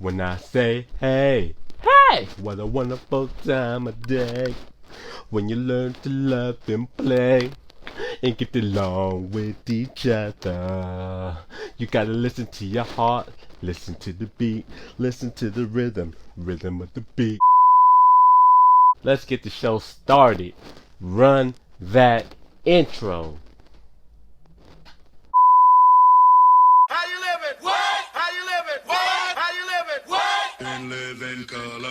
When I say hey, hey, what a wonderful time of day. When you learn to love and play and get along with each other. You gotta listen to your heart, listen to the beat, listen to the rhythm, rhythm of the beat. Let's get the show started. Run that intro. How you living? What? How you living? What? How you living? What? And live in color.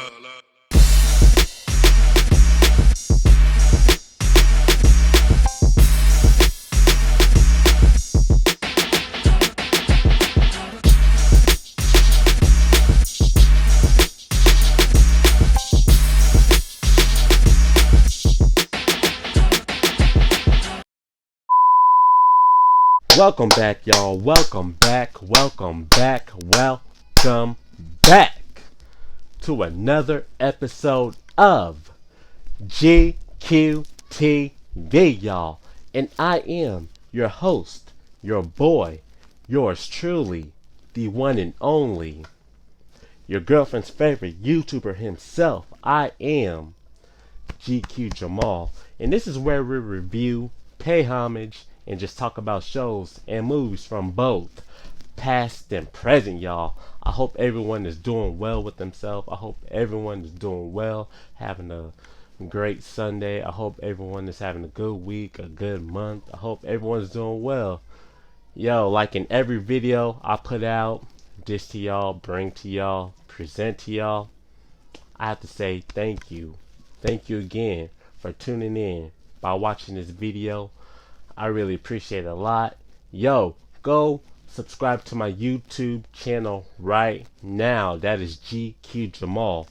Welcome back, y'all. Welcome back. Welcome back. Welcome back to another episode of GQTV, y'all. And I am your host, your boy, yours truly, the one and only, your girlfriend's favorite YouTuber himself. I am GQ Jamal. And this is where we review, pay homage, and just talk about shows and movies from both past and present, y'all. I hope everyone is doing well with themselves. I hope everyone is doing well, having a great Sunday. I hope everyone is having a good week, a good month. I hope everyone's doing well. Yo, like in every video I put out, dish to y'all, bring to y'all, present to y'all, I have to say thank you. Thank you again for tuning in by watching this video. I really appreciate it a lot. Yo, go subscribe to my YouTube channel right now. That is GQ Jamal.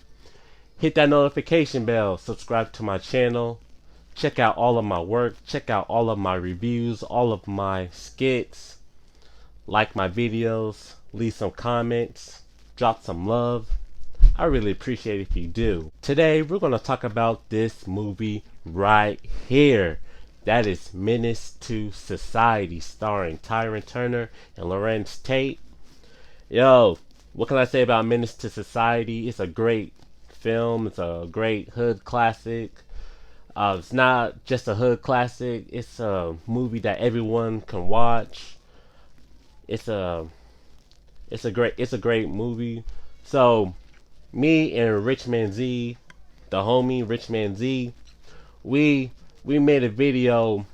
Hit that notification bell. Subscribe to my channel. Check out all of my work. Check out all of my reviews, all of my skits. Like my videos. Leave some comments. Drop some love. I really appreciate it if you do. Today we're going to talk about this movie right here. That is Menace II Society, starring Tyrin Turner and Larenz Tate. Yo, what can I say about Menace II Society? It's a great film. It's a great hood classic. It's not just a hood classic. It's a movie that everyone can watch. It's a great movie. So me and Richman Z, the homie Richman Z, we made a video.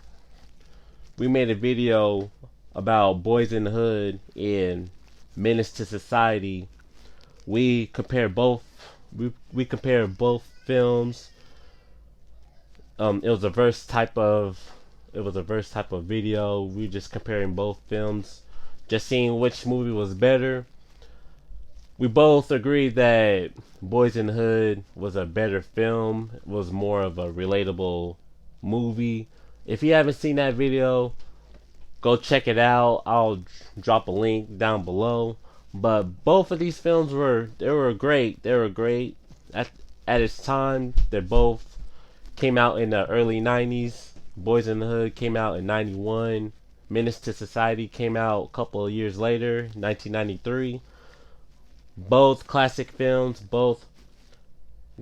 We made a video about Boys in the Hood and Menace to Society. We compare both. We compare both films. It was a verse type of. It was a verse type of video. We just comparing both films, just seeing which movie was better. We both agreed that Boys in the Hood was a better film. It was more of a relatable movie. If you haven't seen that video, go check it out. I'll drop a link down below. But both of these films were great. They were great at its time. They both came out in the early 90s. Boys in the Hood came out in 91. Menace to Society came out a couple of years later, 1993. Both classic films, both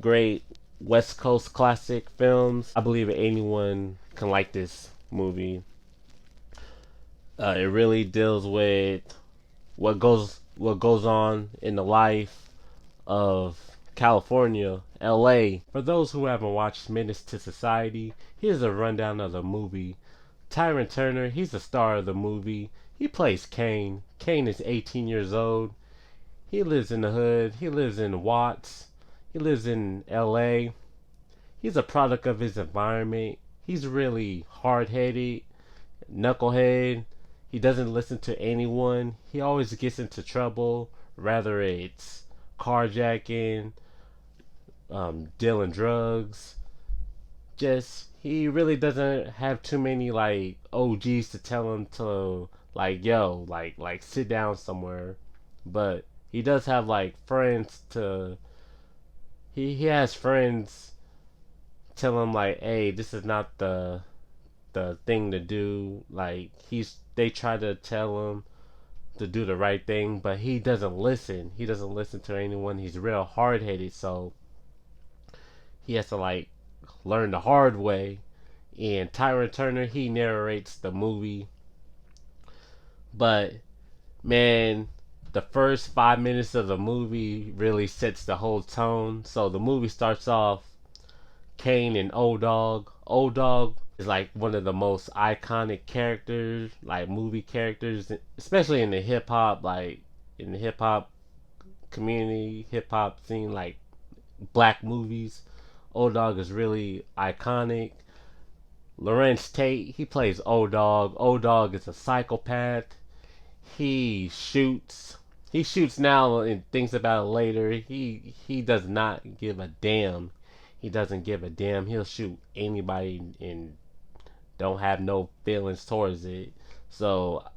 great West Coast classic films. I believe anyone can like this movie. It really deals with what goes on in the life of California, LA. For those who haven't watched Menace to Society, here's a rundown of the movie. Tyrin Turner, he's the star of the movie. He plays Kane. Kane is 18 years old. He lives in the hood. He lives in Watts. He lives in LA. He's a product of his environment. He's really hard-headed, knucklehead. He doesn't listen to anyone. He always gets into trouble, whether it's carjacking, dealing drugs. Just, he really doesn't have too many like OGs to tell him to like, yo, like sit down somewhere. But he does have like friends to. He has friends tell him like, hey, this is not the thing to do. Like they try to tell him to do the right thing, but he doesn't listen. He doesn't listen to anyone. He's real hard headed, so he has to like learn the hard way. And Tyrin Turner, he narrates the movie, but man, the first 5 minutes of the movie really sets the whole tone. So the movie starts off Kane and Old Dog. Old Dog is like one of the most iconic characters, like movie characters, especially in the hip hop, like in the hip hop community, hip hop scene, like black movies. Old Dog is really iconic. Larenz Tate, he plays Old Dog. Old Dog is a psychopath. He shoots. He shoots now and thinks about it later. He does not give a damn. He doesn't give a damn. He'll shoot anybody and don't have no feelings towards it. So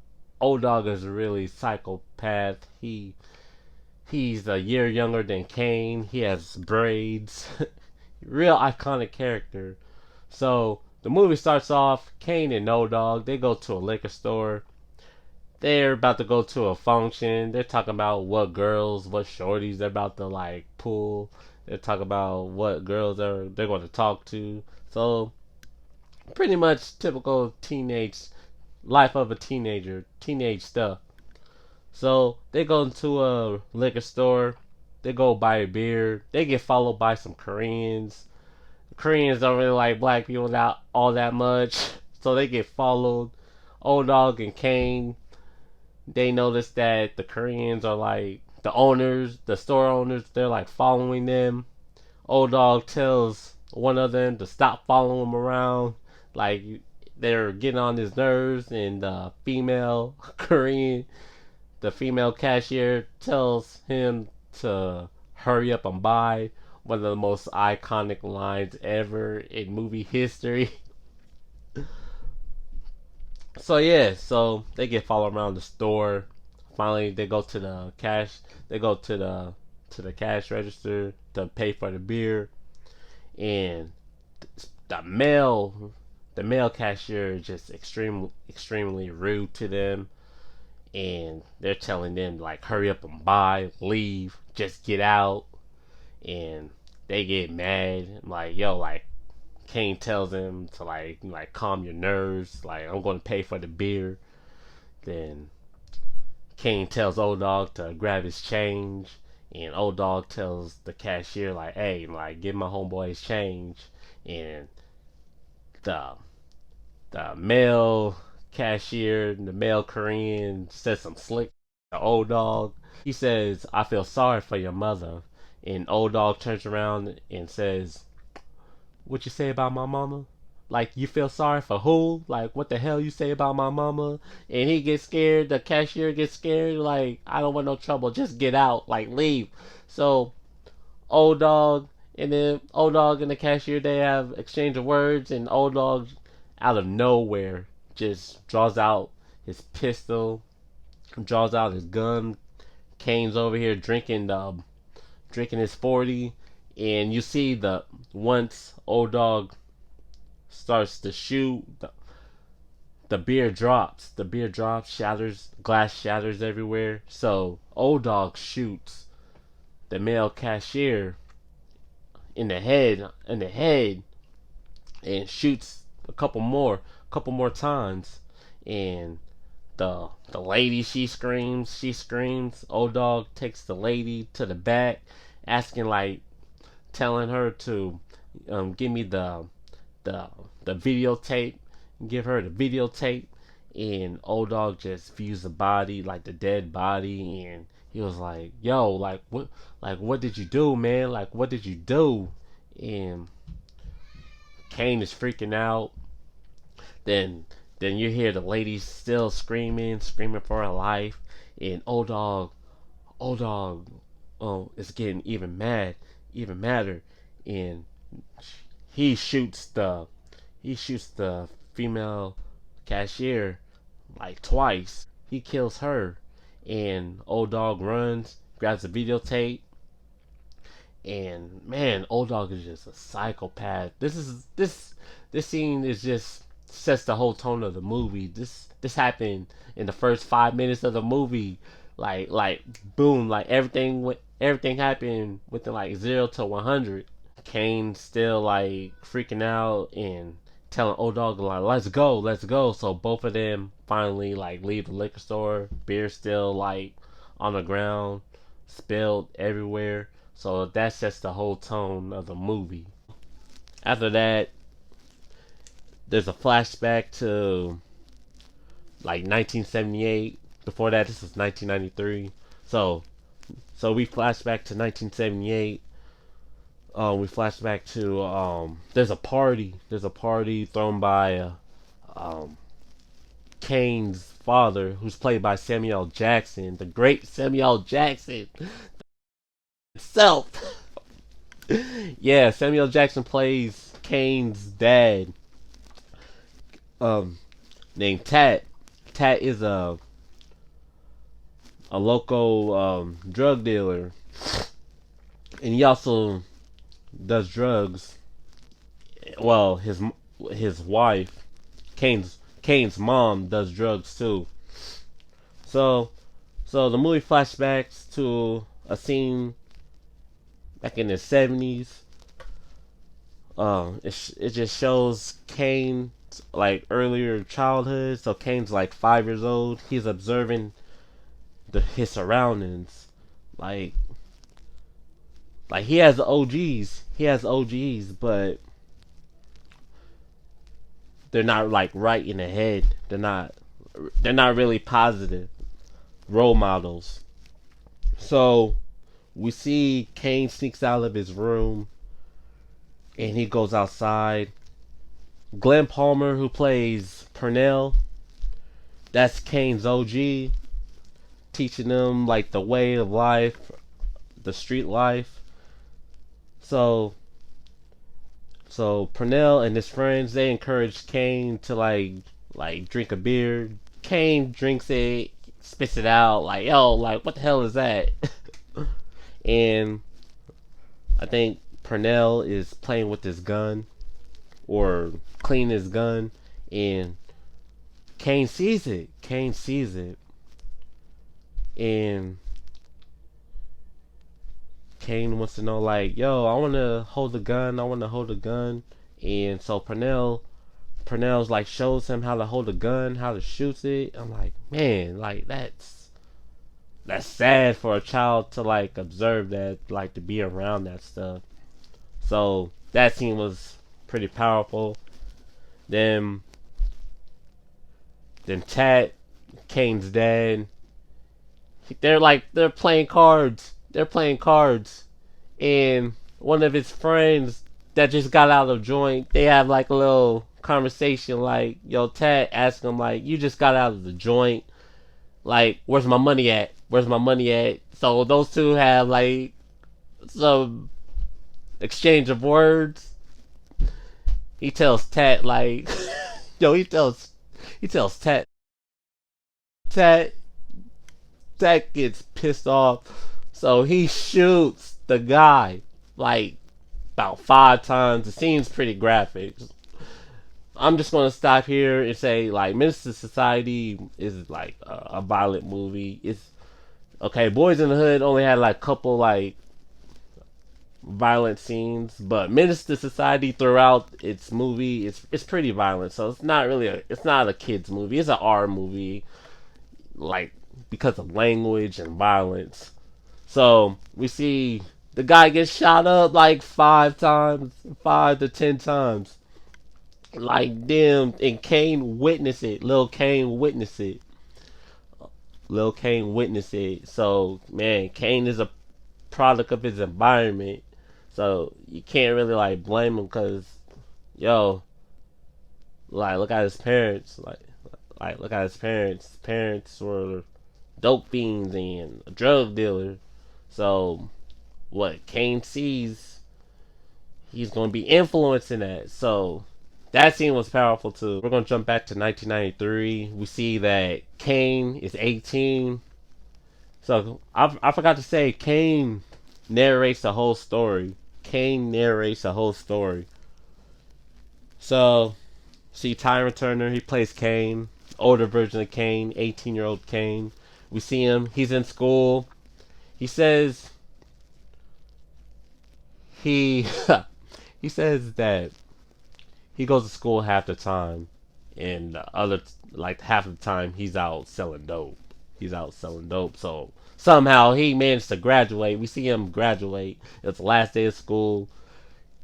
Old Dog is a really psychopath. He's a year younger than Kane. He has braids. Real iconic character. So the movie starts off, Kane and Old Dog, they go to a liquor store. They're about to go to a function. They're talking about what girls, what shorties they're about to like pull. They're talking about what girls they're going to talk to. So pretty much typical teenage life of a teenager, teenage stuff. So they go into a liquor store. They go buy a beer. They get followed by some Koreans. Koreans don't really like black people not all that much, so they get followed. Old Dog and Kane, they notice that the Koreans are like the owners, the store owners, they're like following them. Old Dog tells one of them to stop following him around, like they're getting on his nerves, and the female Korean, the female cashier tells him to hurry up and buy. One of the most iconic lines ever in movie history. So yeah, so they get followed around the store. Finally, they go to the cash. They go to the cash register to pay for the beer, and the male cashier is just extremely rude to them, and they're telling them like hurry up and buy, leave, just get out, and they get mad. Like yo, like Kane tells him to like calm your nerves. Like I'm going to pay for the beer. Then Kane tells Old Dog to grab his change, and Old Dog tells the cashier like, "Hey, like give my homeboy his change." And the male cashier, the male Korean, says some slick to Old Dog. He says, "I feel sorry for your mother." And Old Dog turns around and says, "What you say about my mama? Like you feel sorry for who? Like what the hell you say about my mama?" And he gets scared. The cashier gets scared. Like I don't want no trouble. Just get out. Like leave. So Old Dog Old Dog and the cashier, they have exchange of words, and Old Dog out of nowhere just draws out his pistol, draws out his gun. Kane's over here drinking his 40, and you see the once Old Dog starts to shoot, the beer drops. The beer drops, shatters, glass shatters everywhere. So Old Dog shoots the male cashier in the head, and shoots a couple more times, and the lady, she screams. Old Dog takes the lady to the back, asking like, telling her to give me the videotape, give her the videotape. And Old Dog just views the body, like the dead body, and he was like, "Yo, like what did you do, man? Like what did you do?" And Kane is freaking out. Then you hear the lady still screaming for her life, and Old Dog, is getting even madder, and he shoots the female cashier like twice. He kills her, and Old Dog runs, grabs the videotape, and man, Old Dog is just a psychopath. This scene is just sets the whole tone of the movie. This happened in the first 5 minutes of the movie. Like boom, like everything happened within like 0 to 100. Kane's still like freaking out and telling old dog like let's go. So both of them finally like leave the liquor store. Beer still like on the ground, spilled everywhere. So that sets the whole tone of the movie. After that, there's a flashback to like 1978. Before that, this is 1993. So we flash back to 1978. We flash back to there's a party. There's a party thrown by um, Kane's father, who's played by Samuel L. Jackson, the great Samuel L. Jackson himself. Yeah, Samuel L. Jackson plays Kane's dad, um, named Tate. Tate is a local drug dealer, and he also does drugs. Well, his wife, Kane's mom, does drugs too. So the movie flashbacks to a scene back in the 70s. It just shows Kane's like earlier childhood. So Kane's like 5 years old. He's observing his surroundings, like he has OGs. He has OGs, but they're not like right in the head. They're not really positive role models. So we see Kane sneaks out of his room and he goes outside. Glenn Palmer, who plays Purnell, that's Kane's OG, teaching them like the way of life, the street life. So Purnell and his friends, they encourage Kane to like drink a beer. Kane drinks it, spits it out, like, yo, like what the hell is that? And I think Purnell is playing with his gun or cleaning his gun, and Kane sees it. And Kane wants to know, like, yo, I want to hold the gun. And so Purnell's like shows him how to hold a gun, how to shoot it. I'm like, man, like that's sad for a child to like observe that, like to be around that stuff. So that scene was pretty powerful. Then Tat, Kane's dad, they're playing cards. And one of his friends that just got out of joint, they have like a little conversation, like, yo, Tat asks him, like, you just got out of the joint, like, where's my money at? So those two have like some exchange of words. He tells Tat, like, yo, he tells Tat gets pissed off, so he shoots the guy like about 5 times. The scene's pretty graphic. I'm just gonna stop here and say, like, Menace II Society is like a violent movie. It's okay. Boys in the Hood only had like a couple like violent scenes, but Menace II Society throughout its movie, it's pretty violent. So it's not a kids movie. It's an R movie, like, because of language and violence. So we see the guy gets shot up like 5 times, 5 to 10 times. Like, damn, and Kane witnessed it. Lil Kane witnessed it. So, man, Kane is a product of his environment. So you can't really like blame him, because, yo, like, look at his parents. Like look at his parents. His parents were dope fiends and a drug dealer. So what Kane sees, he's gonna be influencing that. So that scene was powerful too. We're gonna jump back to 1993. We see that Kane is 18. So I forgot to say, Kane narrates the whole story. So See Tyrin Turner, he plays Kane, older version of Kane, 18-year-old Kane. We see him, he's in school. He says he he says that he goes to school half the time, and the other like half of the time he's out selling dope. He's out selling dope. So somehow he managed to graduate. We see him graduate. It's the last day of school.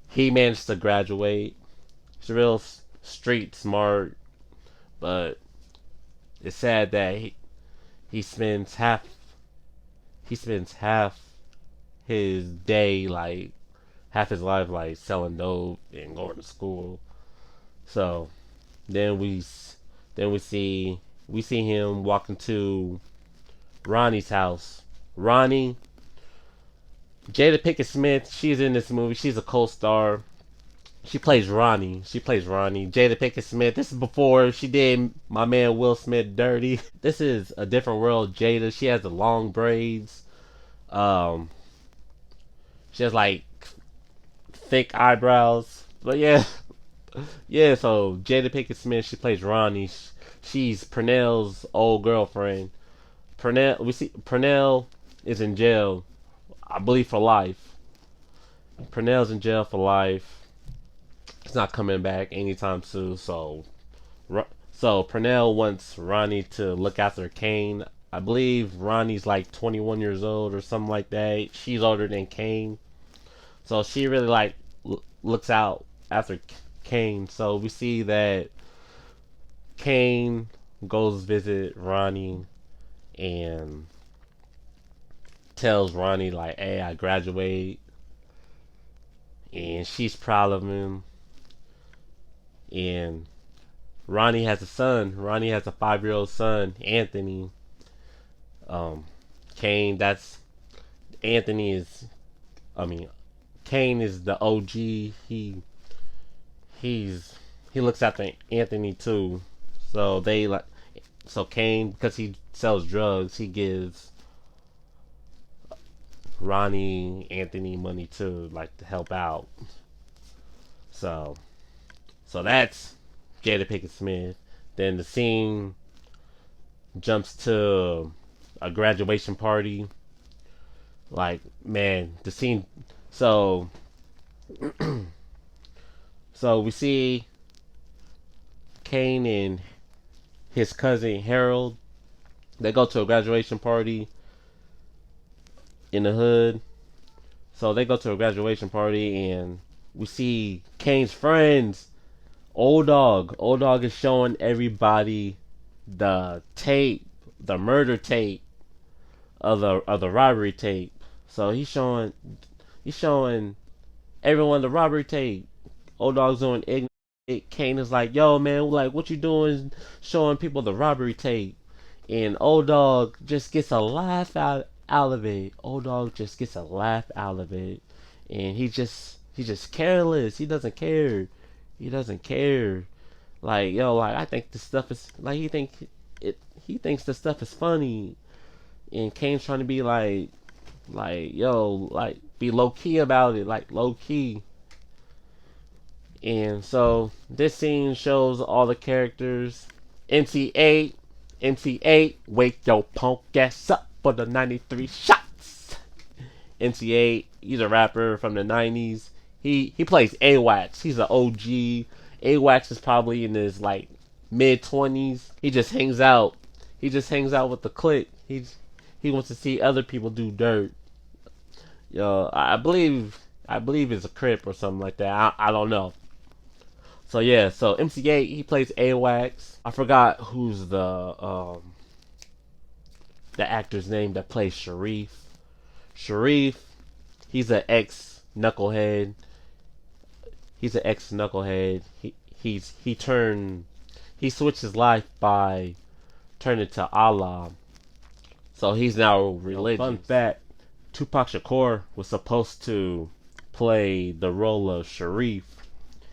He managed to graduate. He's real street smart, but it's sad that he spends half his day, like half his life, like selling dope and going to school. So then we see him walking to Ronnie's house. Ronnie, Jada Pinkett Smith, she's in this movie. She's a co-star. She plays Ronnie. Jada Pinkett Smith. This is before she did my man Will Smith dirty. This is a different world. Jada. She has the long braids. Um, she has like thick eyebrows. But yeah, yeah. So Jada Pinkett Smith. She plays Ronnie. She's Pernell's old girlfriend. Pernell is in jail, I believe, for life. Pernell's in jail for life. He's not coming back anytime soon. So Pernell wants Ronnie to look after Kane. I believe Ronnie's like 21 years old or something like that. She's older than Kane, so she really like looks out after Kane. So we see that Kane goes visit Ronnie and tells Ronnie like, "Hey, I graduate," and she's proud of him. And Ronnie has a son. Ronnie has a 5-year-old son, Anthony. Kane, that's Anthony is. I mean, Kane is the OG. He looks after Anthony too. So they like. So Kane, because he sells drugs, he gives Ronnie, Anthony money too, like to help out. So that's Jada Pinkett Smith. Then the scene jumps to a graduation party. Like, man, the scene. So so we see Kane and his cousin Harold. They go to a graduation party in the hood. So they go to a graduation party and we see Kane's friends. Old Dog. Old Dog is showing everybody the tape, the murder tape of the robbery tape. So he's showing everyone the robbery tape. Old Dog's doing ignorant. Kane is like, "Yo, man, like, what you doing? Showing people the robbery tape." And Old Dog just gets a laugh out of it. Old Dog just gets a laugh out of it, and he's just careless. He doesn't care. He doesn't care. Like, yo, like, I think this stuff is like he thinks the stuff is funny, and Kane's trying to be like, yo, like, be low key about it, like low key. And so this scene shows all the characters. MC8, wake your punk ass up for the 93 shots. MC8, he's a rapper from the 90s. He plays AWAX. He's an OG. AWAX is probably in his like mid 20s. He just hangs out. He just hangs out with the clique. He wants to see other people do dirt. Yo, I believe it's a Crip or something like that. I don't know. So yeah, so MC8, he plays AWAX. I forgot who's the actor's name that plays Sharif. Sharif, he's an ex knucklehead. He switched his life by turning to Allah. So he's now religious. Fun fact, Tupac Shakur was supposed to play the role of Sharif.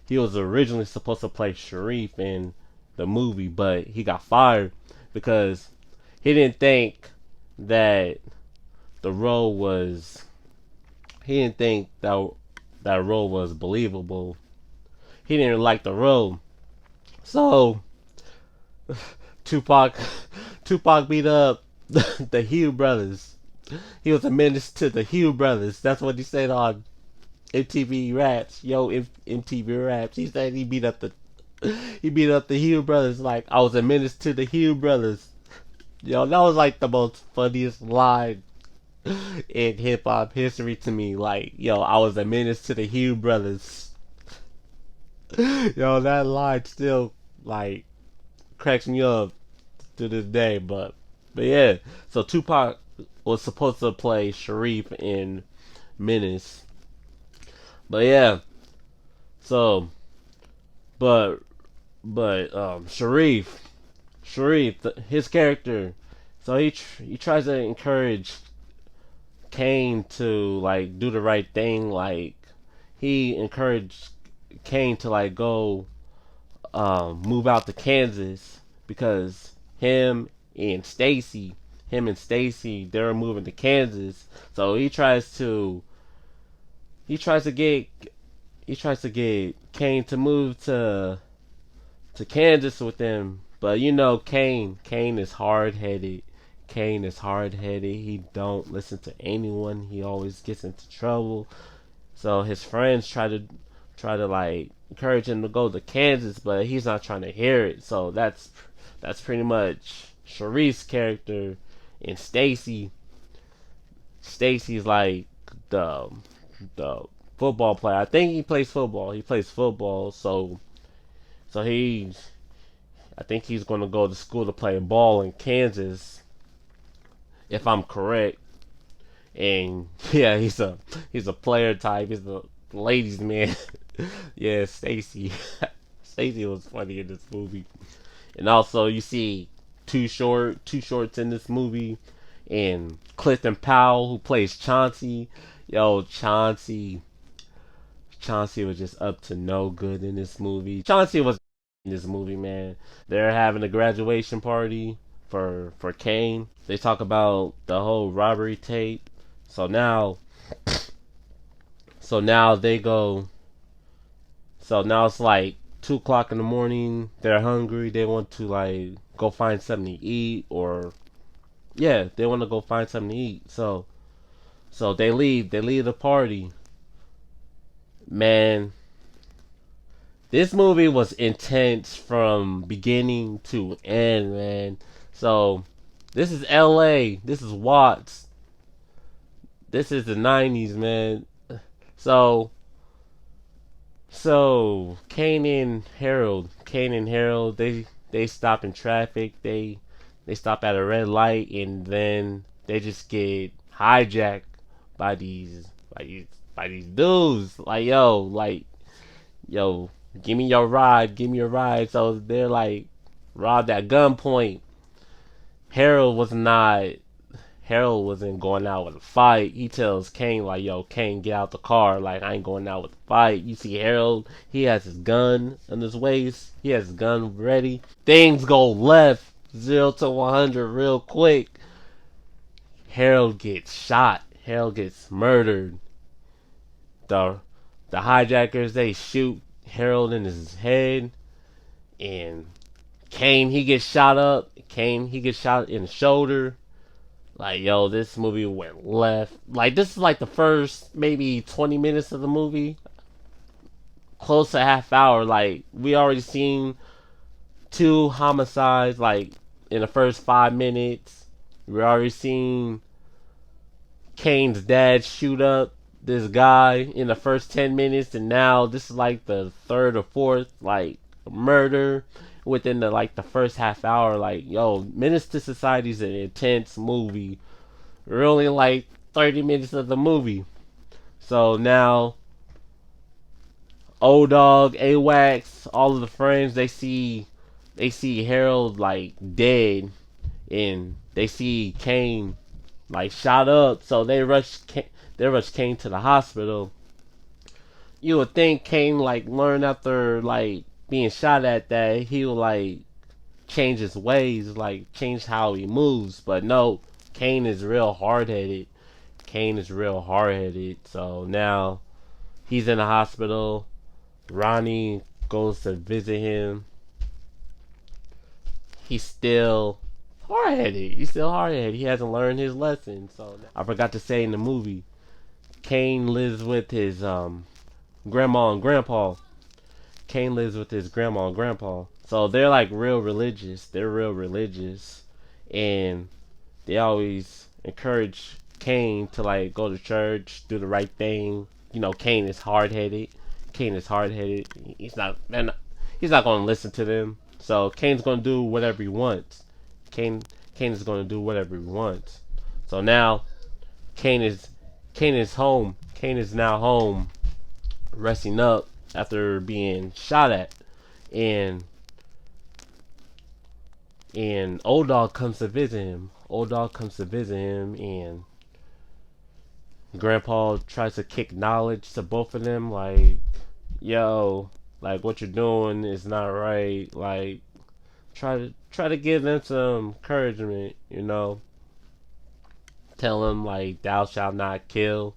He was originally supposed to play Sharif in the movie, but he got fired because he didn't think that the role was. He didn't think that role was believable. He didn't like the role, So Tupac Tupac beat up the Hugh brothers. He was a menace to the Hugh brothers. That's what he said on MTV Raps. Yo, MTV Raps. He said he beat up the Hugh brothers like I was a menace to the Hugh brothers. Yo, that was like the most funniest line in hip hop history to me. Like, yo, I was a menace to the Hugh brothers. Yo, that line still like cracks me up to this day. But yeah, so Tupac was supposed to play Sharif in Menace. But yeah, so but Sharif, his character, so he tries to encourage Kane to like do the right thing. Like he encouraged Kane to like go move out to Kansas because him and Stacy, they're moving to Kansas. So he tries to get Kane to move to Kansas with him. But you know, Kane is hard headed. Kane is hard headed. He don't listen to anyone. He always gets into trouble. So his friends try to like encourage him to go to Kansas, but he's not trying to hear it. So that's pretty much Sharif's character. And Stacy's like the football player. I think he plays football. He plays football. So I think he's gonna go to school to play ball in Kansas, if I'm correct. And yeah, he's a player type. He's a ladies man. Yeah, Stacy. Stacy was funny in this movie. And also you see Too Shorts in this movie, and Clifton Powell who plays Chauncey. Yo, Chauncey was just up to no good in this movie. Chauncey was in this movie, man. They're having a graduation party for Kane. They talk about the whole robbery tape. So now they go. So now it's like 2 o'clock in the morning. They're hungry. They want to like go find something to eat, or yeah, they want to go find something to eat. So they leave. They leave the party. Man, this movie was intense from beginning to end, man. So this is LA. This is Watts. This is the 90s, man. So Kane and Harold, they stop in traffic. They stop at a red light, and then they just get hijacked by these dudes. Yo, give me your ride, give me your ride. So they're like robbed at gunpoint. Harold wasn't going out with a fight. He tells Kane like, yo, Kane, get out the car. Like, I ain't going out with a fight. You see Harold, he has his gun on his waist. He has his gun ready. Things go left 0 to 100 real quick. Harold gets shot. Harold gets murdered. The hijackers, they shoot Harold in his head. And Kane, he gets shot up. Kane, he gets shot in the shoulder. Like, yo, this movie went left. Like, this is like the first maybe 20 minutes of the movie. Close to half hour. Like, we already seen 2 homicides, like, in the first 5 minutes. We already seen Kane's dad shoot up this guy in the first 10 minutes. And now this is like the third or fourth, like, murder within the first half hour. Like, yo, Menace II Society is an intense movie. We're only like 30 minutes of the movie. So now O-Dog, A-Wax, all of the friends, they see Harold like dead, and they see Kane like shot up. So they rush Kane to the hospital. You would think Kane like learn after like being shot at that he will like change his ways, like change how he moves. But no, Kane is real hard headed. So now he's in the hospital. Ronnie goes to visit him. he's still hard-headed. He's still hard-headed. He hasn't learned his lesson. So I forgot to say in the movie, Cain lives with his grandma and grandpa. Cain lives with his grandma and grandpa. So they're like real religious. They're real religious, and they always encourage Cain to like go to church, do the right thing. You know, Cain is hard-headed. Cain is hard-headed. He's not going to listen to them. So Cain's going to do whatever he wants. Cain is going to do whatever he wants. So now Cain is home. Cain is now home, resting up after being shot at, and old dog comes to visit him. Old dog comes to visit him, and Grandpa tries to kick knowledge to both of them, like, yo, like what you're doing is not right. Like, try to give them some encouragement, you know. Tell them like, thou shalt not kill.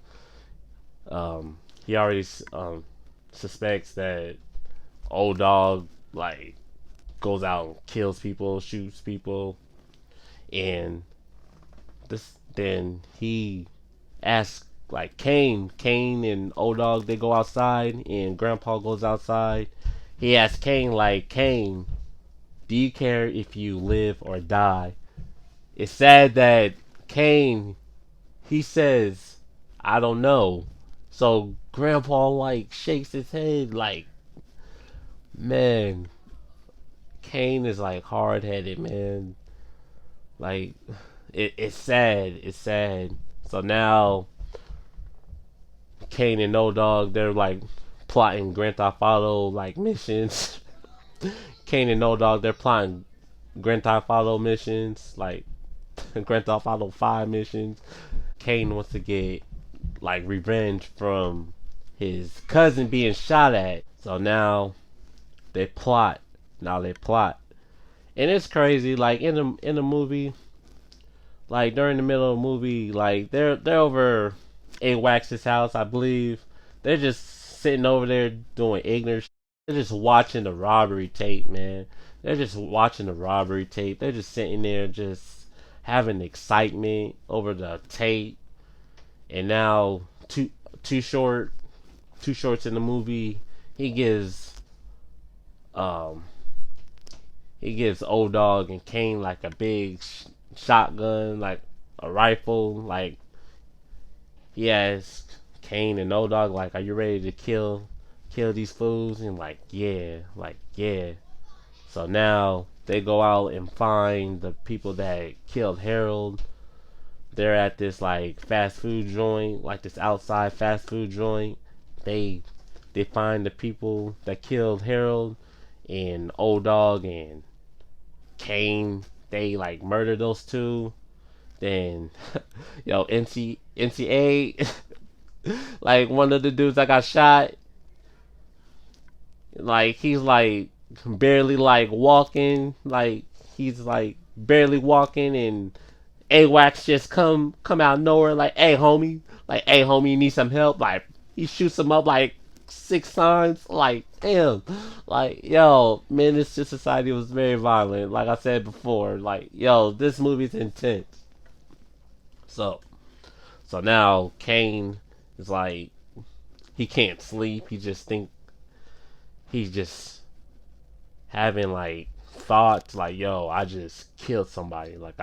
He already suspects that old dog like goes out and kills people, shoots people, and then he asks like Cain and old dog, they go outside, and Grandpa goes outside. He asks Cain like, Cain, do you care if you live or die? It's sad that Cain, he says, I don't know. So Grandpa like shakes his head like, man, Cain is like hard headed, man. Like it's sad. It's sad. So now Cain and No Dog, they're like plotting Grand Theft Auto like missions. Cain and No Dog, they're plotting Grand Theft Auto missions, like Grand Theft Auto 5 missions. Cain wants to get like revenge from his cousin being shot at. So now they plot. And it's crazy, like in the movie, like during the middle of the movie, like they're over AWAX's house, I believe. They're just sitting over there doing ignorant shit. They're just watching the robbery tape, man. They're just watching the robbery tape. They're just sitting there just having excitement over the tape. And now too shorts in the movie, he gives old dog and Cain like a big shotgun, like a rifle. Like he asks Cain and old dog like, are you ready to kill these fools? And like yeah. So now they go out and find the people that killed Harold. They're at this like fast food joint, like this outside fast food joint. They find the people that killed Harold, and old dog and Cain, they like murder those two. Then yo, NCA like one of the dudes that got shot, like he's like barely like walking, like he's like barely walking, and AWAX just come out of nowhere like, hey homie, you need some help. Like he shoots him up like 6 times. Like damn, like yo, Menace II Society was very violent. Like I said before, like yo, this movie's intense. So now Cain is like, he can't sleep. He's just having like thoughts like, yo, I just killed somebody. Like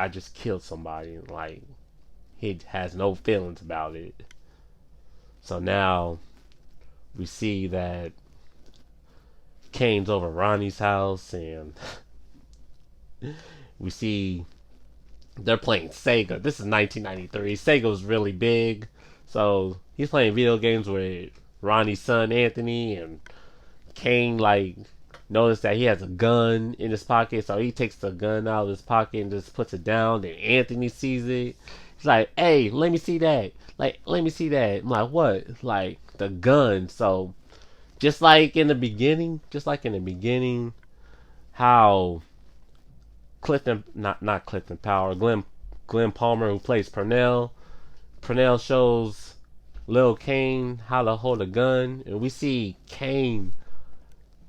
he has no feelings about it. So now we see that Cain's over Ronnie's house, and we see they're playing Sega. This is 1993. Sega was really big, so he's playing video games with Ronnie's son Anthony, and Cain like noticed that he has a gun in his pocket, so he takes the gun out of his pocket and just puts it down. Then Anthony sees it. He's like, "Hey, let me see that. Like, let me see that." I'm like, "What?" Like the gun. So just like in the beginning, how Clifton, not Clifton Power, Glenn Palmer, who plays Purnell shows Lil Cain how to hold a gun, and we see Cain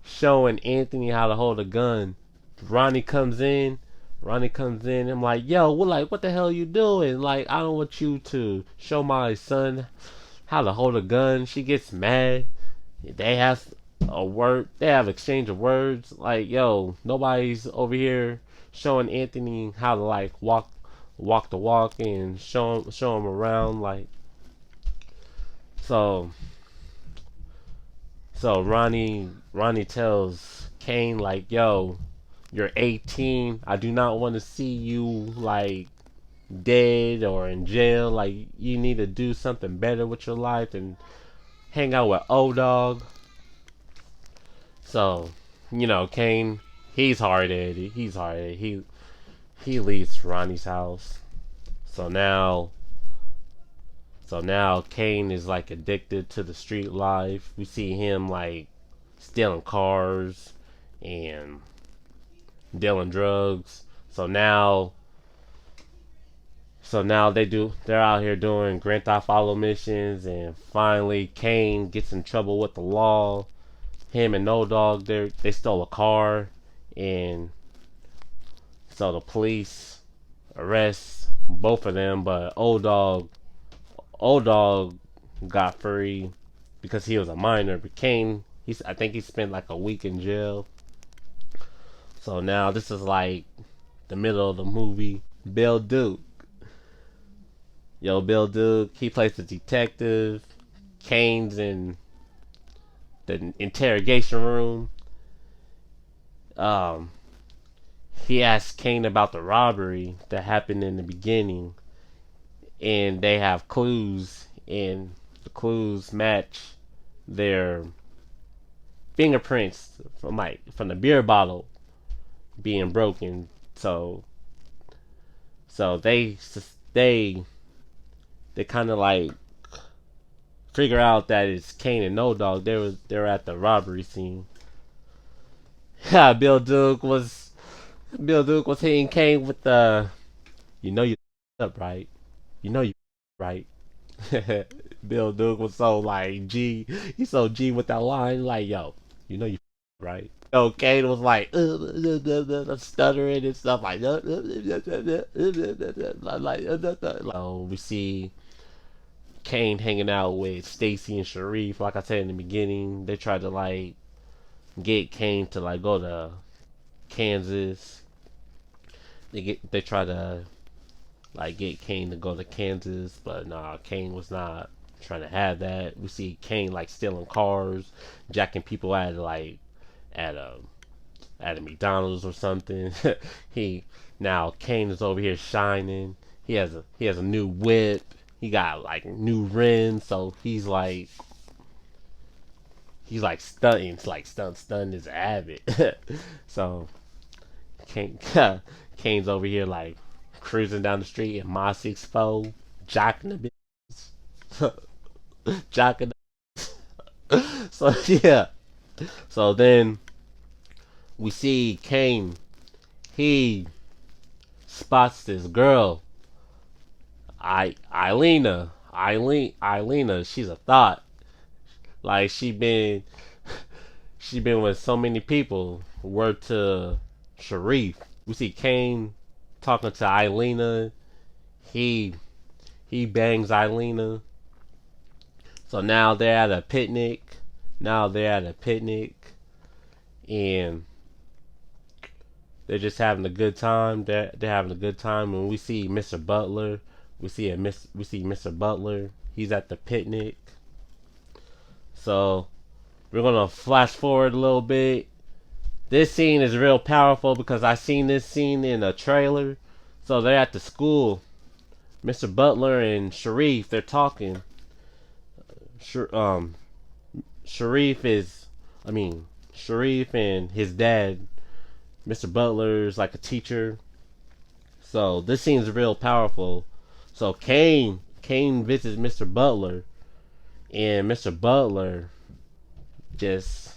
showing Anthony how to hold a gun. Ronnie comes in. Ronnie comes in. I'm like, yo, what the hell are you doing? Like, I don't want you to show my son how to hold a gun. She gets mad. They have a word. They have exchange of words. Like, yo, nobody's over here showing Anthony how to like walk the walk and show him around. Like, so so Ronnie tells Kane like, yo, you're 18. I do not want to see you like dead or in jail. Like, you need to do something better with your life and hang out with old dog. So, Kane, he's hard headed. He's hard headed. He leaves Ronnie's house. So now Kane is like addicted to the street life. We see him like stealing cars and dealing drugs. They're out here doing Grand Theft Auto missions, and finally Kane gets in trouble with the law. Him and No Dog, they stole a car, and so the police arrest both of them, but Old Dog got free because he was a minor. But Kane, I think he spent like a week in jail. So now this is like the middle of the movie. Bill Duke. Bill Duke, he plays the detective. Kane's in the interrogation room. Um, he asks Kane about the robbery that happened in the beginning, and they have clues, and the clues match their fingerprints from the beer bottle being broken. So they kind of like figure out that it's Kane and No Dog. They're at the robbery scene. Yeah, Bill Duke was hitting Kane with the, you up, right? You know you right. Bill Duke was so like G. He's so G with that line, like, yo, you right. So Kane was like stuttering and stuff like we see Kane hanging out with Stacy and Sharif. Like I said in the beginning, they tried to like get Kane to like go to Kansas. They tried to like get Kane to go to Kansas, but nah, Kane was not trying to have that. We see Kane like stealing cars, jacking people at like at a McDonald's or something. Now Kane is over here shining. He has a new whip. He got like new rims, so he's like stunting, stunting his habit. So Kane's over here like cruising down the street in my 6'4", jocking the bitch, jocking. So yeah. So then we see Kane. He spots this girl, Eileena. She's a thought. Like she been with so many people. Word to Sharif. We see Kane talking to Eileena. He bangs Eileena. So now they're at a picnic. And they're just having a good time. They're having a good time. When we see Mr. Butler, we see Mr. Butler. He's at the picnic. So we're gonna flash forward a little bit. This scene is real powerful because I seen this scene in a trailer. So they're at the school. Mr. Butler and Sharif, they're talking. Sharif and his dad, Mr. Butler's like a teacher. So this scene's real powerful. So Kane visits Mr. Butler, and Mr. Butler just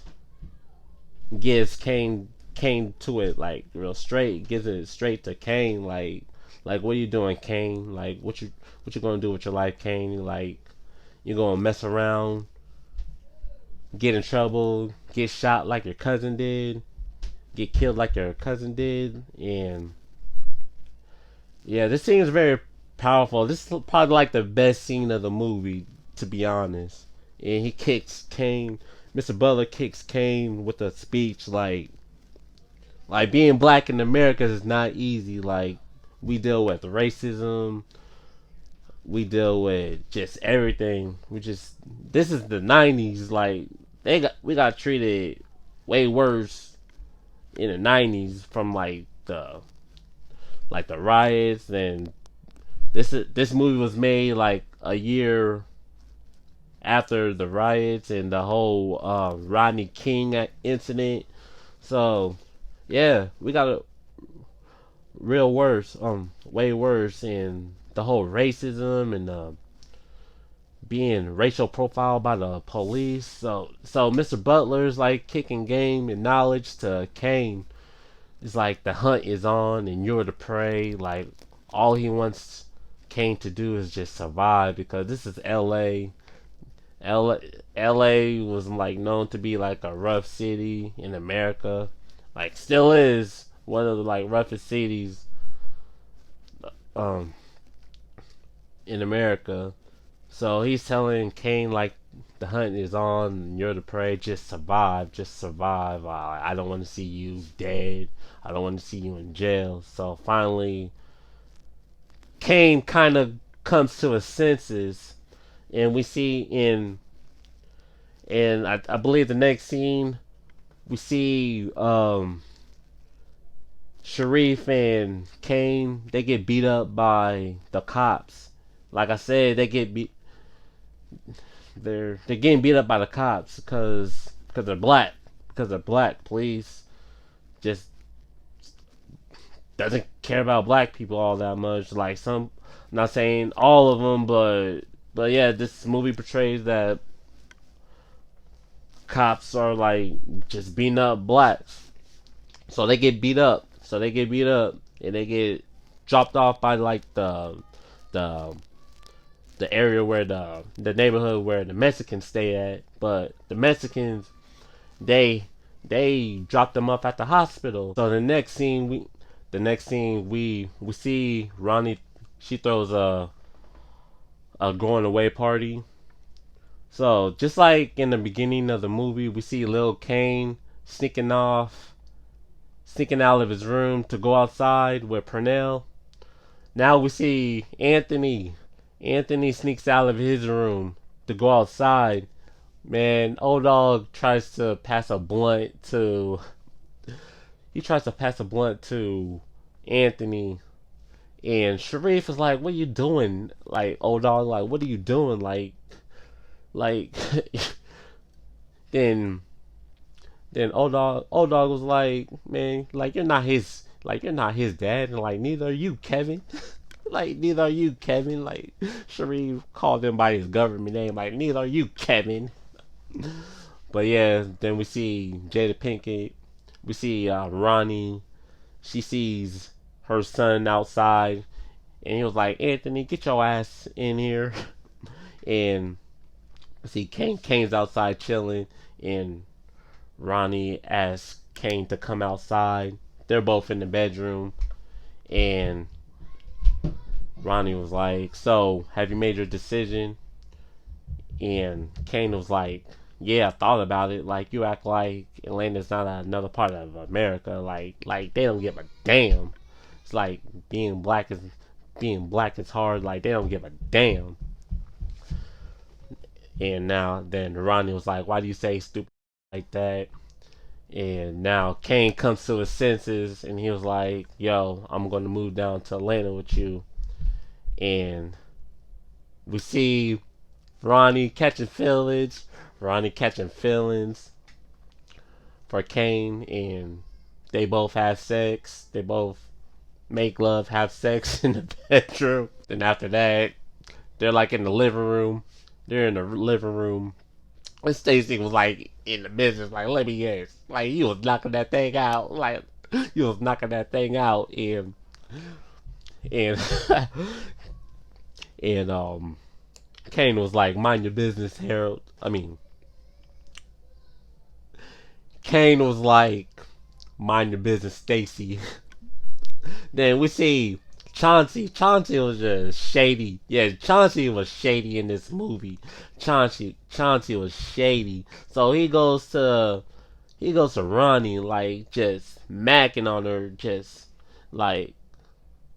gives Kane to it like real straight. Gives it straight to Kane like what are you doing, Kane? Like what you gonna do with your life, Kane? Like you gonna mess around, get in trouble, get shot like your cousin did, get killed like your cousin did, and Yeah, this scene is very powerful. This is probably like the best scene of the movie, to be honest. And he kicks Kane. Mr. Butler kicks Kane with a speech like being black in America is not easy. Like we deal with racism, we deal with just everything. We just this is the '90s. Like we got treated way worse in the '90s from like the riots, and this movie was made like a year after the riots and the whole Rodney King incident. So yeah, we got a real worse, way worse, and the whole racism and being racial profiled by the police. So Mr. Butler's like kicking game and knowledge to Kane. It's like the hunt is on and you're the prey. Like all he wants Kane to do is just survive because this is L.A. LA was like known to be like a rough city in America. Like still is one of the like roughest cities um in America. So he's telling Kane like the hunt is on and you're the prey, just survive, just survive. I don't want to see you dead. I don't want to see you in jail. So finally Kane kind of comes to his senses and we see I believe the next scene we see Sharif and Kane, they get beat up by the cops. Like I said, they're getting beat up by the cops because they're black. Because they're black. Police just doesn't care about black people all that much. Like some, I'm not saying all of them, but yeah, this movie portrays that cops are like just beating up blacks. So they get beat up. So they get beat up and they get dropped off by like the the area where the neighborhood where the Mexicans stay at. But the Mexicans they dropped them off at the hospital. So the next scene we see Ronnie, she throws a going away party. So just like in the beginning of the movie, we see Lil Kane sneaking out of his room to go outside with Pernell. Now we see Anthony. Anthony sneaks out of his room to go outside. Man, old dog tries to pass a blunt to. He tries to pass a blunt to Anthony, and Sharif is like, "What are you doing?" Like old dog, like, "What are you doing?" Like. then Then old dog was like, man, like you're not his dad, and like neither are you, Kevin. Like neither are you, Kevin. Like Sharif called him by his government name, like neither are you, Kevin. But yeah, then we see Jada Pinkett, we see Ronnie. She sees her son outside, and he was like, Anthony, get your ass in here. And see, Kane's outside chilling, and Ronnie asks Kane to come outside. They're both in the bedroom, and Ronnie was like, "So, have you made your decision?" And Kane was like, "Yeah, I thought about it. Like, you act like Atlanta's not another part of America. Like they don't give a damn. It's like being black is hard. Like they don't give a damn." And now then Ronnie was like, "Why do you say stupid like that?" And now Kane comes to his senses and he was like, "Yo, I'm gonna move down to Atlanta with you." And we see Ronnie catching feelings, Ronnie catching feelings for Kane, and they both have sex. They both make love, have sex in the bedroom. Then after that, they're like in the living room. They're in the living room. And Stacy was like in the business, like, let me guess, like you was knocking that thing out, like you was knocking that thing out, and and Kane was like, mind your business, Harold. I mean, Kane was like, mind your business, Stacy. Then we see Chauncey was just shady. Yeah, Chauncey was shady in this movie. Chauncey was shady. So he goes to Ronnie, like, just macking on her, like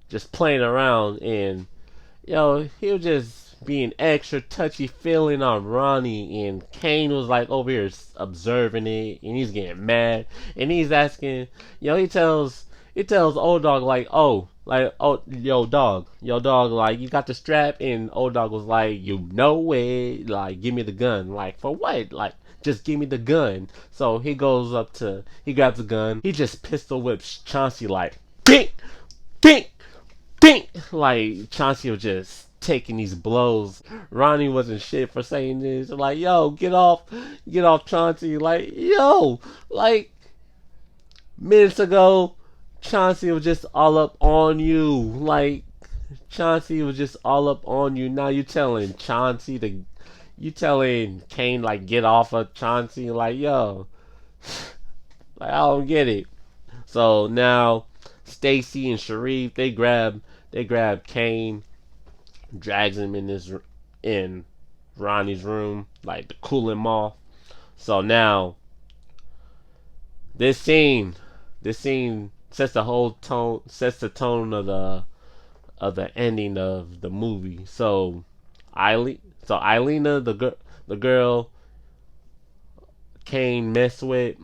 just playing around, and he was just being extra touchy feeling on Ronnie, and Kane was like over here observing it, and he's getting mad, and he's asking, he tells old dog like, yo dog, like, you got the strap, and old dog was like, you know it, like, give me the gun, like, for what, like, just give me the gun. So he grabs the gun, he just pistol whips Chauncey, like, ding, ding, ding, like Chauncey was just taking these blows. Ronnie wasn't shit for saying this. Like, yo, get off Chauncey. Like, yo, like minutes ago, Chauncey was just all up on you. Like, Chauncey was just all up on you. Now you telling Kane, like, get off of Chauncey. Like, yo, like, I don't get it. So now Stacy and Sharif, they grab Kane, drags him in Ronnie's room, like, to cool him off. So now this scene sets the tone of the ending of the movie. So Eilena, the girl Kane messed with,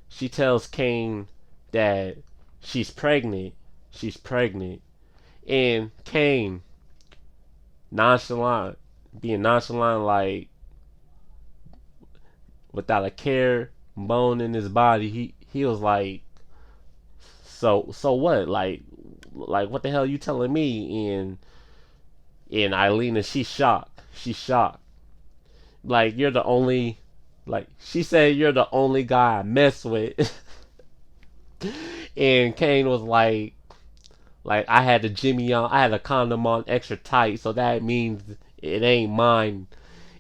she tells Kane that she's pregnant. And Kane, being nonchalant, like, without a care bone in his body, he was like, so what? Like, what the hell you telling me? And Eilena, she's shocked. Like, you're the only, like, she said, you're the only guy I mess with. And Kane was like, I had a condom on extra tight, so that means it ain't mine.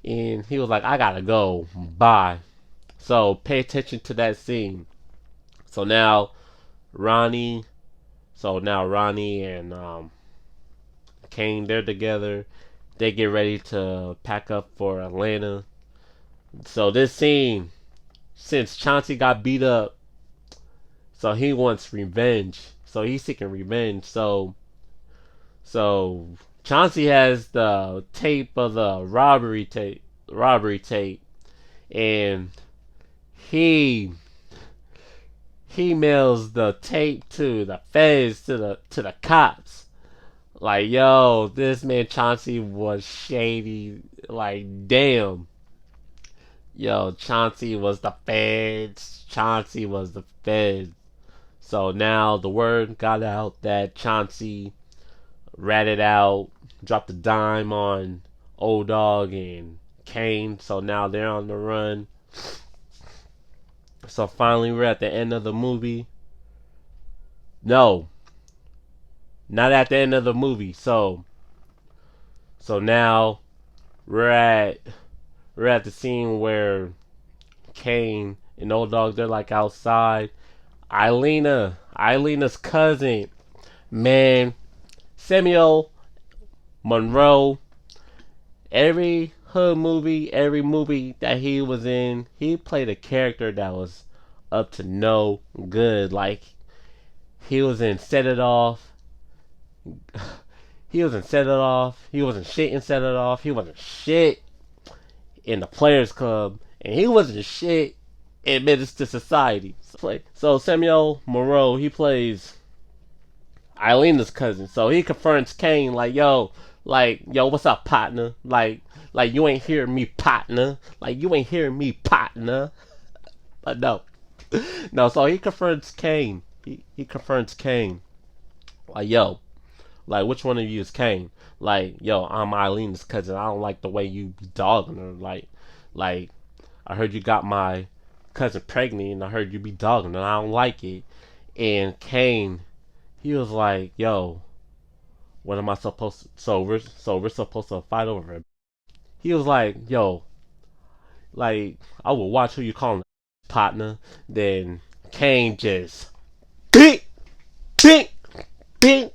And he was like, I gotta go, bye. So pay attention to that scene. So now Ronnie and Kane, they're together. They get ready to pack up for Atlanta. So this scene, since Chauncey got beat up, so he wants revenge. So he's seeking revenge. So Chauncey has the tape of the robbery tape, and he mails the tape to the feds, to the cops. Like, yo, this man Chauncey was shady. Like, damn. Yo, Chauncey was the feds. So now the word got out that Chauncey ratted out, dropped a dime on Old Dog and Kane. So now they're on the run. So finally we're at the end of the movie. No, not at the end of the movie. So now we're at the scene where Kane and Old Dog, they're like outside. Eilena's cousin, man, Samuel Monroe. Every hood movie, every movie that he was in, he played a character that was up to no good. Like, he was in Set It Off. He wasn't shit in Set It Off. He wasn't shit in the Players Club, and he wasn't shit in Menace II Society. So Samuel Monroe, he plays Eilena's cousin. So he confronts Kane like, yo, what's up, partner? Like you ain't hearing me, partner. But no. So he confronts Kane. He confronts Kane. Like, yo, like, which one of you is Kane? Like, yo, I'm Eileen's cousin. I don't like the way you be dogging her. Like, I heard you got my cousin pregnant, and I heard you be dogging her. I don't like it. And Kane, he was like, yo, what am I supposed to? So we're supposed to fight over it. He was like, yo, like, I will watch who you call partner. Then Kane just bing, bing, bing,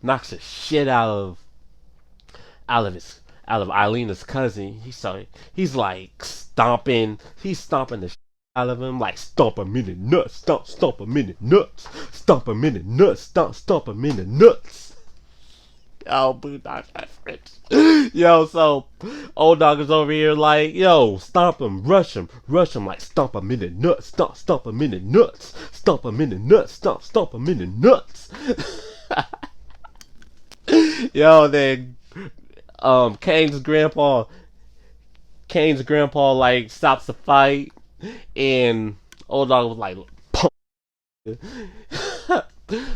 knocks the shit out of his out of Eilena's cousin. He's like he's stomping the shit out of him, like stomp him in the nuts, stomp him in the nuts, stomp him in the nuts, stomp him in the nuts. Yo, Boondock reference. Yo, so old dog is over here like, yo, stomp him, rush him, like stomp him in the nuts, stomp him in the nuts, stomp him in the nuts, stomp him in the nuts. Yo, then Kane's grandpa like stops the fight, and old dog was like,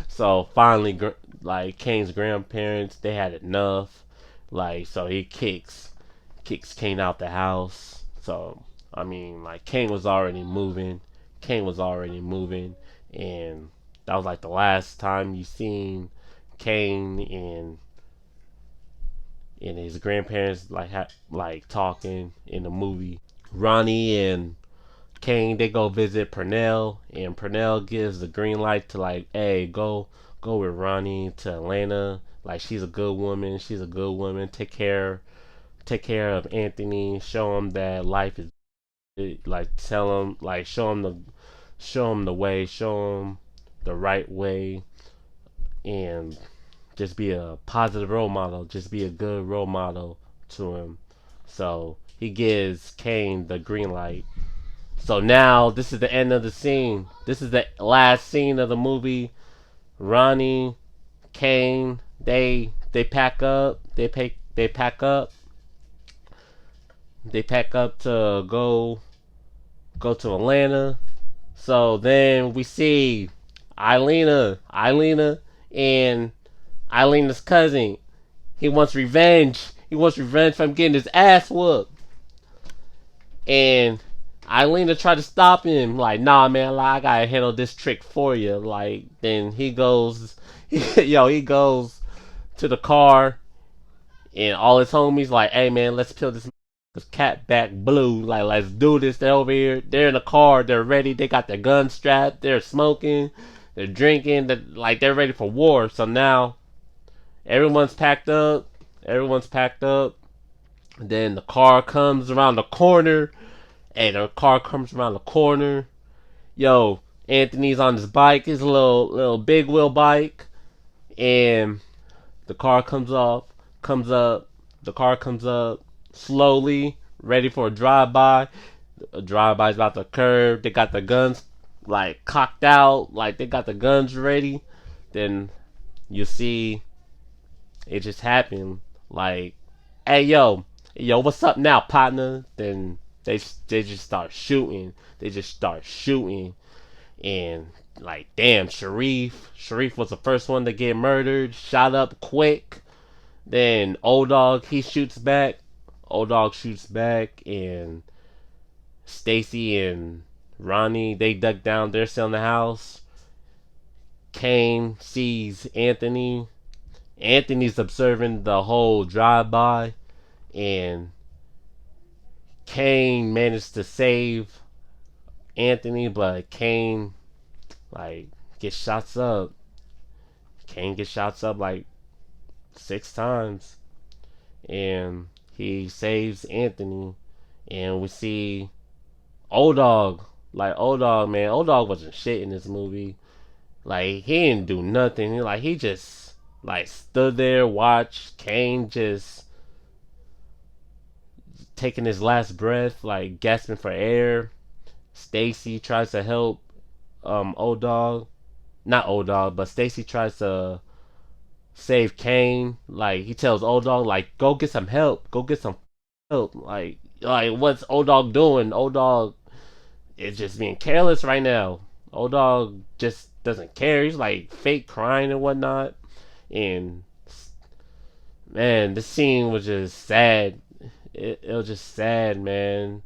so finally, like Kane's grandparents, they had enough. Like, so he kicks Kane out the house. So I mean, like Kane was already moving. And that was like the last time you seen Kane and his grandparents like talking in the movie. Ronnie and Kane, they go visit Purnell, and Purnell gives the green light to like, hey, go with Ronnie to Atlanta. Like, she's a good woman. Take care of Anthony. Show him that life is, like, tell him, like, show him the way, show him the right way, and just be a positive role model. Just be a good role model to him. So he gives Kane the green light. So now this is the end of the scene. This is the last scene of the movie. Ronnie, Kane, they pack up. They pack up. They pack up to go to Atlanta. So then we see Eilena and Eilena's cousin. He wants revenge. From getting his ass whooped. And Eilena tried to stop him, like, nah, man, like, I gotta handle this trick for you. Like, then he goes to the car, and all his homies, like, hey, man, let's peel this cat back blue. Like, let's do this. They're over here. They're in the car. They're ready. They got their guns strapped. They're smoking. They're drinking. They're ready for war. So now, everyone's packed up. Then the car comes around the corner. Yo, Anthony's on his bike, his little big wheel bike, and the car comes up slowly, ready for a drive-by. A drive-by's about to occur. They got the guns like cocked out, like they got the guns ready. Then you see it just happened. Like, hey, yo, what's up now, partner? Then they just start shooting. And like, damn, Sharif was the first one to get murdered, shot up quick. Then old dog shoots back, and Stacy and Ronnie, they duck down. They're still in the house. Kane sees Anthony. Anthony's observing the whole drive-by, and Kane managed to save Anthony, but Kane gets shots up. Like 6 times, and he saves Anthony. And we see old dog. Old dog wasn't shit in this movie. Like, he didn't do nothing. He just stood there, watched Kane just taking his last breath, like gasping for air. Stacy tries to help old dog. Not old dog, but Stacy tries to save Kane. Like, he tells old dog, like, go get some help. Like what's old dog doing? Old dog is just being careless right now. Old dog just doesn't care. He's like fake crying and whatnot. And man, this scene was just sad. It was just sad, man.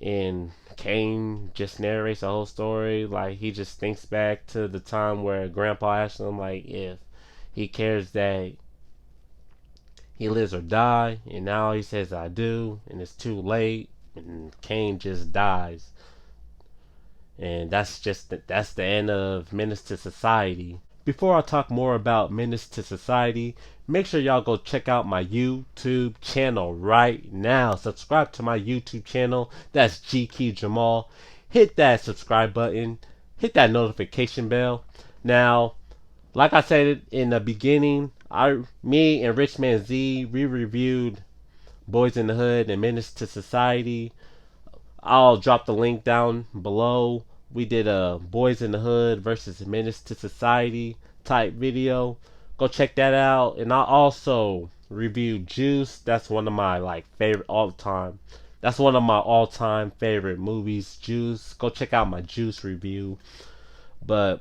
And Kane just narrates the whole story. Like, he just thinks back to the time where Grandpa asked him, like, if he cares that he lives or die, and now he says, I do, and it's too late, and Kane just dies. And that's the end of Menace to Society. before I talk more about Menace to Society, make sure y'all go check out my YouTube channel right now. Subscribe to my YouTube channel. That's GQ Jamal. Hit that subscribe button. Hit that notification bell. Now, like I said in the beginning, me and Richman Z, we reviewed Boys in the Hood and Menace to Society. I'll drop the link down below. We did a Boys in the Hood versus Menace to Society type video. Go check that out. And I also reviewed Juice. That's one of my favorite all time. That's one of my all-time favorite movies, Juice. Go check out my Juice review. But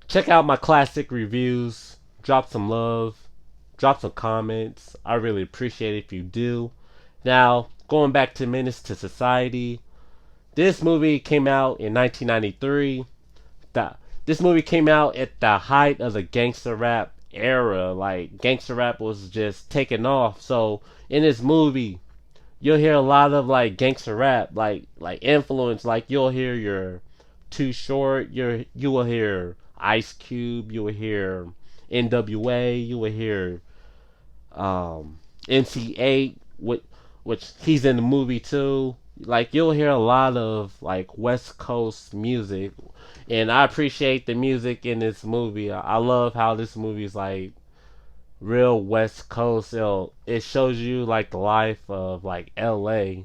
check out my classic reviews. Drop some love. Drop some comments. I really appreciate it if you do. Now, going back to Menace to Society. This movie came out in 1993. This movie came out at the height of the gangster rap era. Like, gangster rap was just taking off. So, in this movie, you'll hear a lot of gangster rap, like influence. Like, you'll hear your Too Short. You will hear Ice Cube. You will hear NWA. You will hear MC8, which he's in the movie too. Like, you'll hear a lot of West Coast music, and I appreciate the music in this movie. I love how this movie is real West Coast. It shows you the life of LA,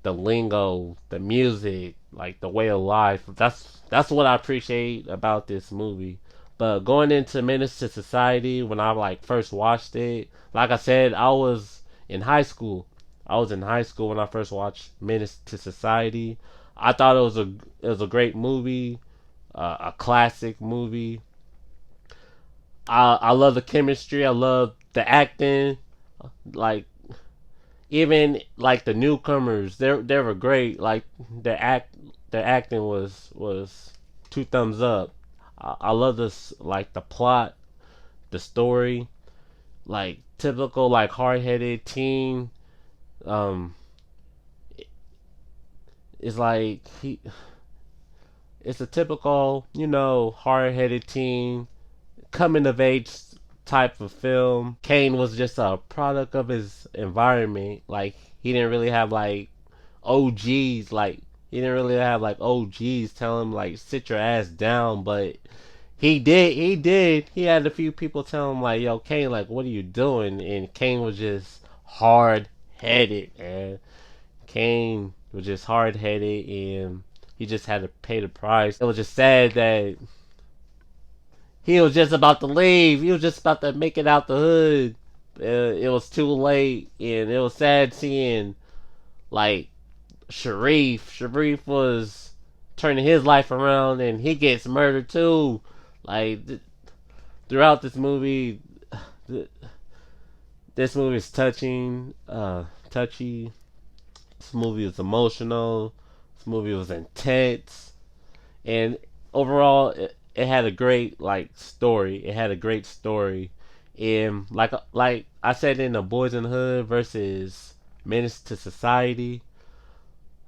the lingo, the music, the way of life. That's what I appreciate about this movie. But going into Menace to Society, when I first watched it, like I said, I was in high school. When I first watched Menace to Society. I thought it was a great movie, a classic movie. I love the chemistry. I love the acting. Even the newcomers, they were great. The acting was two thumbs up. I love this, the plot, the story, typical hard-headed teen. It's it's a typical, hard-headed teen, coming of age type of film. Kane was just a product of his environment. He didn't really have OGs. He didn't really have OGs tell him sit your ass down, but he did. He had a few people tell him yo, Kane, what are you doing? And Kane was just hard-headed, man. Kane was just hard-headed, and he just had to pay the price. It was just sad that he was just about to leave. He was just about to make it out the hood. It was too late, and it was sad seeing Sharif. Sharif was turning his life around, and he gets murdered too. Throughout this movie, this movie is touching, touchy. This movie was emotional. This movie was intense, and overall, it had a great story. It had a great story, and like I said in the Boys in the Hood versus Menace to Society,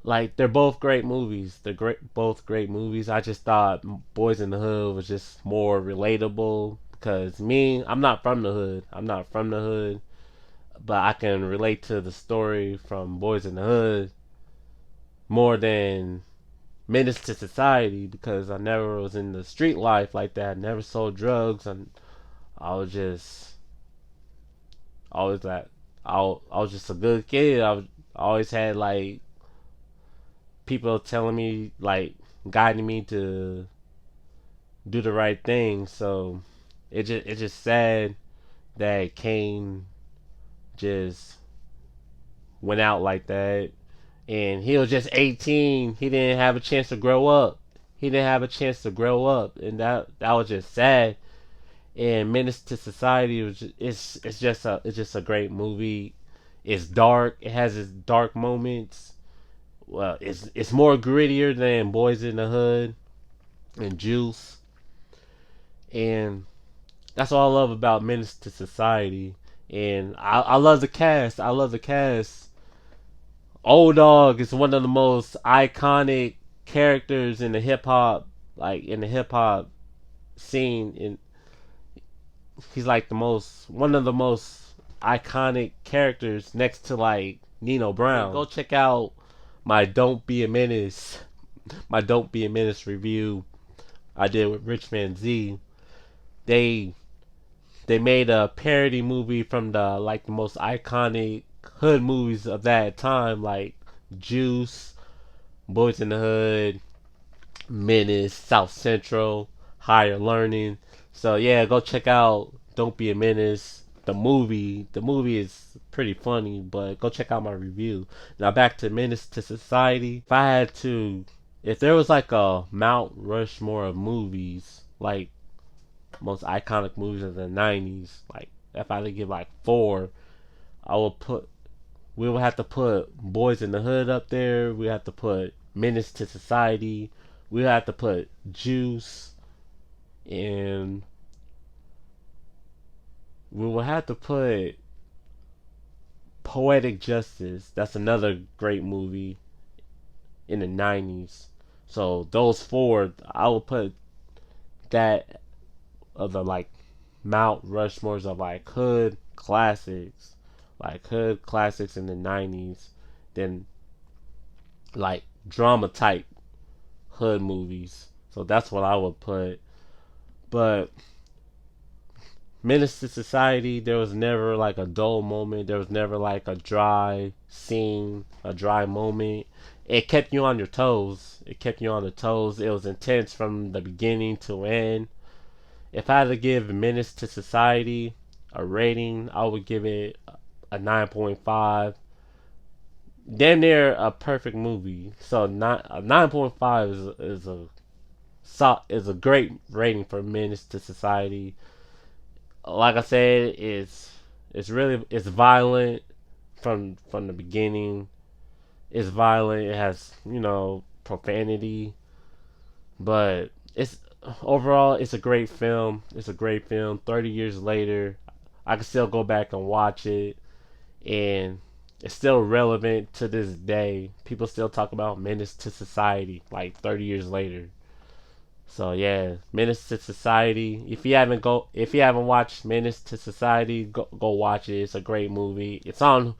they're both great movies. Both great movies. I just thought Boys in the Hood was just more relatable because I'm not from the hood. But I can relate to the story from Boys in the Hood more than Menace to Society because I never was in the street life like that. I never sold drugs, and I was just always I was just a good kid. I always had people telling me guiding me to do the right thing. So it's just sad that Kane just went out like that, and he was just 18. He didn't have a chance to grow up. And that was just sad. And Menace to Society it's just a great movie. It's dark. It has its dark moments. Well, it's more grittier than Boys in the Hood and Juice, and that's all I love about Menace to Society. And I love the cast. Old Dog is one of the most iconic characters in the hip hop scene in. He's like one of the most iconic characters next to like Nino Brown. Go check out my Don't Be a Menace, my Don't Be a Menace review I did with Richman Z. They made a parody movie from the most iconic hood movies of that time, like Juice, Boys in the Hood, Menace, South Central, Higher Learning. So yeah, go check out Don't Be a Menace. The movie is pretty funny, but go check out my review. Now back to Menace to Society. If there was like a Mount Rushmore of movies, like most iconic movies of the 90s, like if I had to give like four, I would put we would have to put Boys in the Hood up there. We have to put Menace to Society. We have to put Juice, and we will have to put Poetic Justice. That's another great movie in the 90s. So those four, I will put that of the like Mount Rushmores of like hood classics in the 90s, then like drama type hood movies. So that's what I would put. But Menace to Society, there was never like a dull moment. There was never like a dry scene, a dry moment. It kept you on your toes. It kept you on the toes. It was intense from the beginning to end. If I had to give Menace to Society a rating, I would give it a 9.5. Damn near a perfect movie. So a 9.5 is a great rating for Menace to Society. Like I said, it's violent from the beginning. It's violent. It has profanity, but overall it's a great film. It's a great film. 30 years later, I can still go back and watch it, and it's still relevant to this day. People still talk about Menace to Society like 30 years later. So yeah, Menace to Society. If you haven't watched Menace to Society, go watch it. It's a great movie. It's on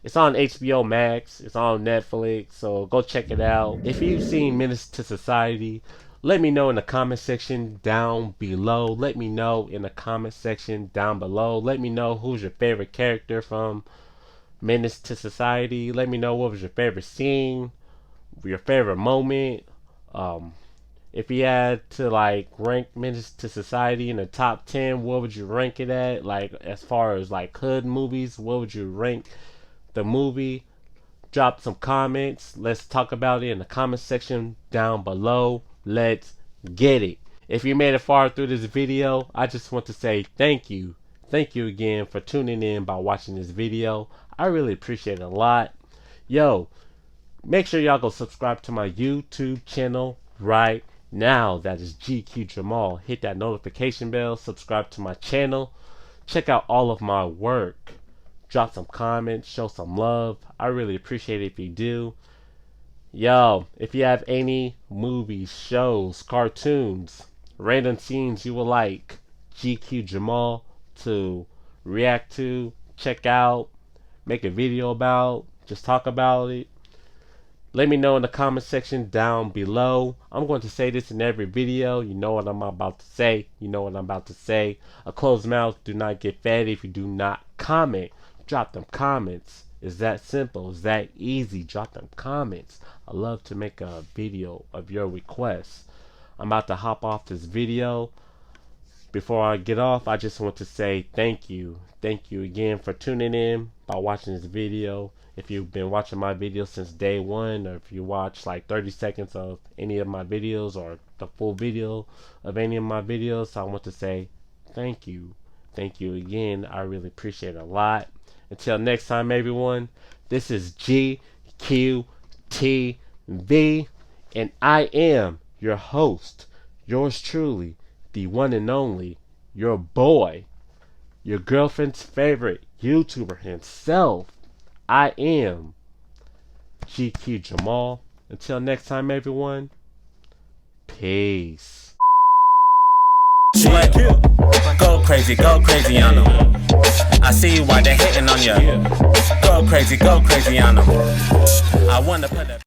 HBO Max. It's on Netflix. So go check it out. If you've seen Menace to Society, let me know in the comment section down below. Let me know in the comment section down below. Let me know who's your favorite character from Menace to Society. Let me know what was your favorite scene, your favorite moment. If you had to like rank Menace to Society in the top 10, what would you rank it at? Like as far as like hood movies, what would you rank the movie? Drop some comments. Let's talk about it in the comment section down below. Let's get it. If you made it far through this video, I just want to say thank you. Thank you again for tuning in by watching this video. I really appreciate it a lot. Yo, make sure y'all go subscribe to my YouTube channel right now. That is GQ Jamal. Hit that notification bell. Subscribe to my channel. Check out all of my work. Drop some comments. Show some love. I really appreciate it if you do. Yo, if you have any movies, shows, cartoons, random scenes you would like GQ Jamal to react to, check out, make a video about, just talk about it, let me know in the comment section down below. I'm going to say this in every video. You know what I'm about to say. You know what I'm about to say. A closed mouth do not get fed if you do not comment. Drop them comments. It's that simple. It's that easy. Drop them comments. I love to make a video of your requests. I'm about to hop off this video. Before I get off, I just want to say thank you. Thank you again for tuning in by watching this video. If you've been watching my videos since day one, or if you watch like 30 seconds of any of my videos or the full video of any of my videos, I want to say thank you. Thank you again. I really appreciate it a lot. Until next time, everyone, this is GQTV, and I am your host, yours truly, the one and only, your boy, your girlfriend's favorite YouTuber himself. I am GQ Jamal. Until next time, everyone, peace. Sweat, go crazy on them. I see why they hating on ya. Go crazy on them. I wanna put that.